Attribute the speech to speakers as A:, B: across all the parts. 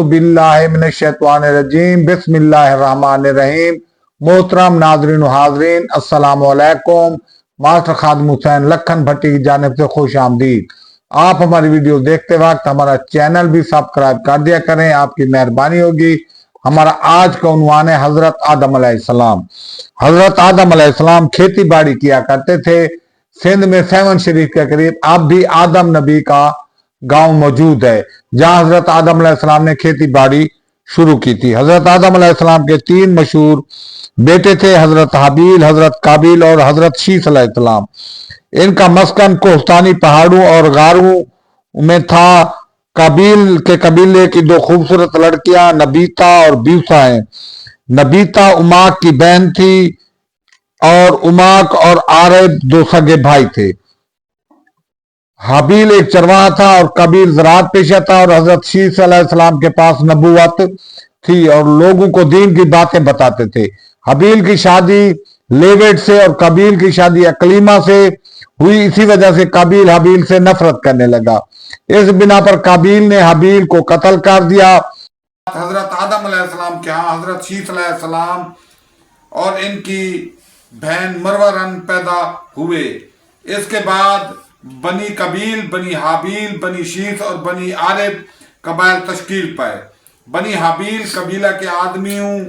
A: बिल्लाहि मिनश्शैतानिर्रजीम बिस्मिल्लाहिर्रहमानिर्रहीम। मोहतरम नाज़रीन व हाज़रीन, अस्सलामु अलैकुम। मास्टर खादिम हुसैन लखन भट्टी की जानिब से खुश आमदीद। आप हमारी वीडियो देखते वक्त हमारा चैनल भी सब्सक्राइब कर दिया करें, आपकी मेहरबानी होगी। हमारा आज का उन्वान है हजरत आदम अलैहिस्सलाम। हजरत आदम अलैहिस्सलाम खेती बाड़ी किया करते थे। सिंध में सेवन शरीफ के करीब अब भी आदम नबी का गांव मौजूद है, जहां हजरत आदम अलैहिस्सलाम ने खेती बाड़ी शुरू की थी। हजरत आदम अलैहिस्सलाम के तीन मशहूर बेटे थे, हजरत हाबील, हजरत काबिल और हजरत शीस अलैहिस्सलाम। इनका मस्कन कोहस्तानी पहाड़ों और गारों में था। काबिल के कबीले की दो खूबसूरत लड़कियां नबीता और ब्यूसा हैं। नबीता उमाक की बहन थी और उमाक और आरेब दो सगे भाई थे। हाबील एक चरवाहा था और कबील ज़राअत पेशा था, और हजरत शीस अलैहिस्सलाम के पास नबूवत थी और लोगों को दीन की बातें बताते थे। हाबील की शादी लेवेट से और कबील की शादी अकलीमा से हुई। इसी वजह से कबील हाबील से नफरत करने लगा। इस बिना पर कबील ने हाबील को कत्ल कर दिया। हजरत आदम अलैहिस्सलाम के यहाँ हजरत शीस अलैहिस्सलाम और इनकी बहन मरवरन पैदा हुए। इसके बाद बनी कबील, बनी हाबील, बनी शीस और बनी आरेब कबाइल तश्कील पाए। बनी हाबील कबीला के आदमियों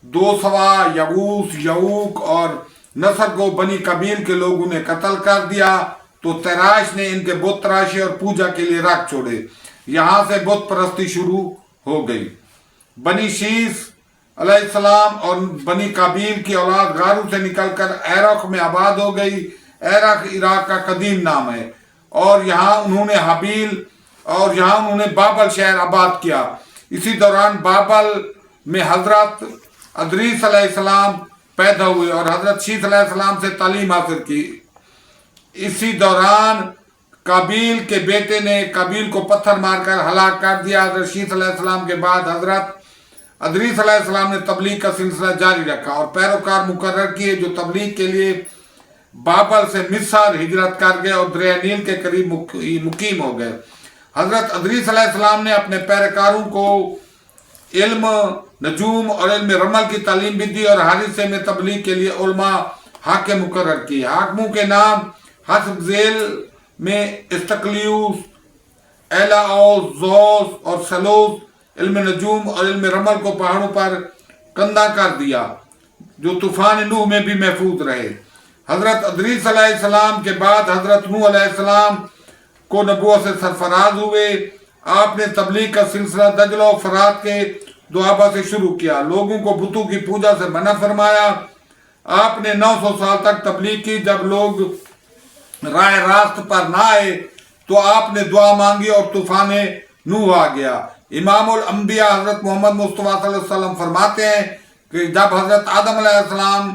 A: दोसवा, यगूस, यऊक और नसर को बनी कबील के लोगों ने कत्ल कर दिया, तो तैराश ने इनके बुत तराशे और पूजा के लिए रख छोड़े। यहाँ से बुत परस्ती शुरू हो गई। बनी शीस अलैहिस्सलाम और बनी कबील की औलाद गारू से निकलकर एरक में आबाद हो गई। एरक इराक का कदीम नाम है, और यहाँ उन्होंने बाबल शहर आबाद किया। इसी दौरान बाबल में हजरत अदरीस अलैहिस्सलाम पैदा हुए और हजरत शीस अलैहिस्सलाम से तालीम हासिल की। इसी दौरान काबिल के बेटे ने कबील को पत्थर मारकर हलाक कर दिया। हजरत शीस अलैहिस्सलाम के बाद हजरत अदरीस अलैहिस्सलाम ने तबलीग का सिलसिला जारी रखा और पैरोकार मुकर्रर किए, जो तबलीग के लिए बाबल से मिस्र हिजरत कर गए और दरिया नील के करीब मुकीम हो गए। हजरत अदरीस अलैहिस्सलाम ने अपने पैरोकारों को इल्म नजूम और इल्म रमल की तालीम भी दी और हारिसे में तबलीग के लिए उलमा हाकिम मुकर्रर किए। हाकिमों के नाम हस्ब झेल में इस्तकलियूस, एलाओस, जोस और सलोस इल्म नजूम और इल्म रमल को पहाड़ों पर कंधा कर दिया, जो तूफान नूह में भी महफूज रहे। हजरत अदरीस अलैहिस्सलाम के बाद हजरत नूह अलैहिस्सलाम को नबूवत से सरफराज हुए। आपने तबलीग का सिलसिला दजला और फरात के दुआबा से शुरू किया। लोगों को बुतों की पूजा से मना फरमाया। आपने 900 साल तक तबलीग की। जब लोग राह रास्त पर ना आए तो आपने दुआ मांगी और तूफान नूह आ गया। इमामुल अंबिया हजरत मोहम्मद मुस्तफा सल्लल्लाहु अलैहि वसल्लम फरमाते हैं कि जब हजरत आदम अलैहिस्सलाम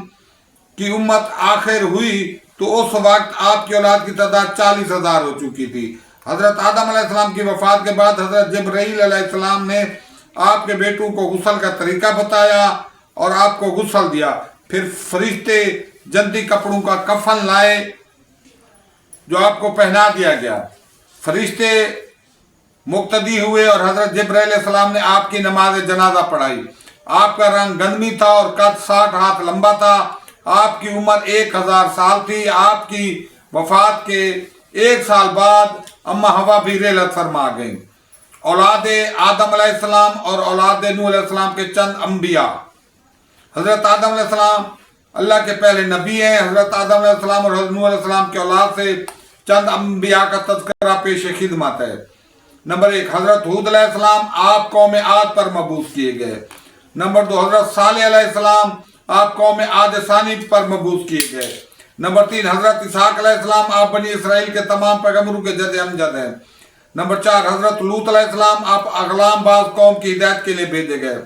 A: की उम्मत आखिर हुई तो उस वक्त आपकी औलाद की तादाद 40,000 हो चुकी थी। हजरत आदम अलैहिस्सलाम की वफात के बाद हजरत जिब्राईल अलैहिस्सलाम ने आपके बेटों को गुस्ल का तरीका बताया और आपको गुस्ल दिया। फिर फरिश्ते जन्नती कपड़ों का कफन लाए जो आपको पहना दिया गया। फरिश्ते मुक्तदी हुए और हजरत जिब्राईल अलैहिस्सलाम ने आपकी नमाज जनाजा पढ़ाई। आपका रंग गंदमी था और कद 60 हाथ लंबा था। आपकी उम्र 1000 साल थी। आपकी वफात के 1 साल बाद अम्मा हवा भी रेलत फरमा गई। औलाद आदम अलैहिस्सलाम और औलाद नूह अलैहिस्सलाम के चंद अंबिया। हजरत आदम अलैहिस्सलाम अल्लाह के पहले नबी हैं। हजरत आदम अलैहिस्सलाम और हजरत नूह अलैहिस्सलाम के औलाद से चंद अंबिया का तज़किरा पेश खिदमत है। नंबर 1, हजरत हूद अलैहिस्सलाम आप कौम आद पर मबूस किए गए। नंबर 2, हजरत सालेह अलैहिस्सलाम आप कौम आद सानी पर मबूस किए गए। नंबर 3, हजरत इसहाक अलैहिस्सलाम आप बनी इसराइल के तमाम पैगंबरों के जद अमजद हैं। नंबर 4, हजरत लूत अलैहिस्सलाम आप अगलाम बाज कौम की हिदायत के लिए भेजे गए।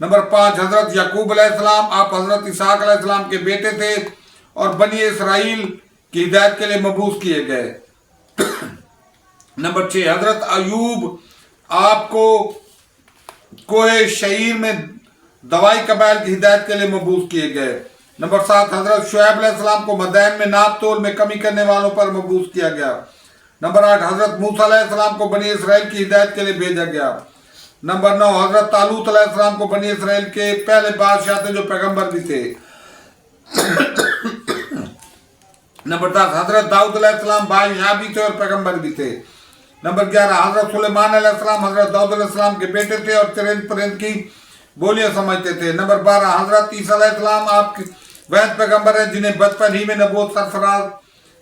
A: नंबर 5, हजरत याकूब अलैहिस्सलाम आप हजरत इसहाक अलैहिस्सलाम के बेटे थे और बनी इसराइल की हिदायत के लिए मबूस किए गए। नंबर 6, हजरत अयूब आपको कोहे शहीर में दवाई कबाइल की हिदायत के लिए मबूस किए गए। नंबर 7, हजरत शुएब अलैहिस्सलाम को मदैन में नाप तोल में कमी करने वालों पर मबूस किया गया। नंबर 8, हजरत मूसा अलैहिस्सलाम को बनी इसराइल की हिदायत के लिए भेजा गया। نمبر 9 حضرت طالوت علیہ السلام کو بنی اسرائیل کے پہلے بادشاہ تھے جو پیغمبر بھی تھے۔ نمبر 10 حضرت داؤد علیہ السلام بادشاہ بھی تھے اور پیغمبر بھی تھے۔ نمبر 11 حضرت سلیمان علیہ السلام حضرت داؤد علیہ السلام کے بیٹے تھے اور چرند پرند کی بولیاں سمجھتے تھے۔ نمبر 12 حضرت عیسیٰ علیہ السلام آپ کے وحید پیغمبر ہیں جنہیں بچپن ہی میں نبوت سرفراز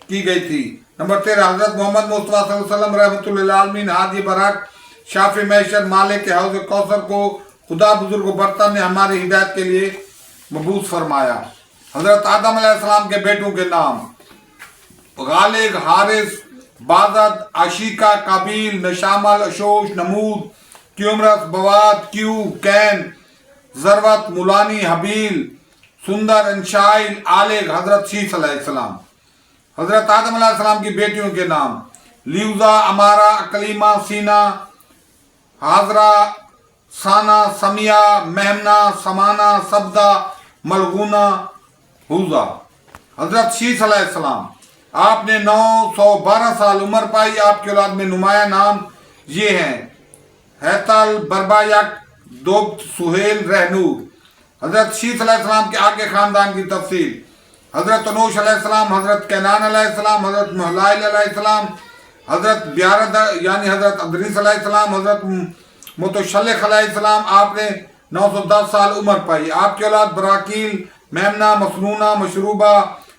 A: کی گئی تھی۔ نمبر 13 حضرت محمد مصطفیٰ صلی اللہ علیہ وسلم رحمۃ اللہ عالمین ہادی برحق شافی معیشت مالک حوض کوثر کو خدا بزرگ و برتر نے ہماری ہدایت کے لیے مبعوث فرمایا۔ حضرت آدم علیہ السلام کے بیٹوں کے نام: غالب، حارث، بازد، عشیقہ، قابیل، نشامل، اشوش، نمود، کیومرس، بواد، کیو، کین، ضرورت، مولانی، حبیل، سندر، انشائل، آلگ، حضرت شیس علیہ السلام۔ حضرت آدم علیہ السلام کی بیٹیوں کے نام: لیوزا، امارہ، اکلیمہ، سینا، حاضرہ، سانا، سمیہ، مہمنا، سمانہ، سبدہ، ملغونہ، حوزہ۔ حضرت شیس علیہ السلام آپ نے 912 سال عمر پائی۔ آپ کی اولاد میں نمایاں نام یہ ہیں: حیتل، بربایک، دوبت، سہیل، رہنور۔ حضرت شیس علیہ السلام کے آگے خاندان کی تفصیل: حضرت انوش علیہ السلام، حضرت کینان علیہ السلام، حضرت محلائل علیہ السلام، حضرت بیارد یعنی حضرت ادریس علیہ السلام، حضرت متشلق علیہ السلام آپ نے 910 سال عمر پائی۔ آپ کی اولاد براکیل، میمنہ، مسنونہ، مشروبہ،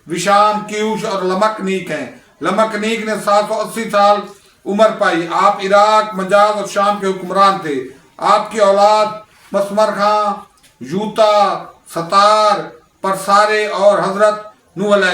A: وشام، کیوش اور لمک نیک ہیں۔ لمک نیک نے 780 سال عمر پائی۔ آپ عراق، مجاز اور شام کے حکمران تھے۔ آپ کی اولاد مسمر خاں، یوتا، ستار، پرسارے اور حضرت نوح علیہ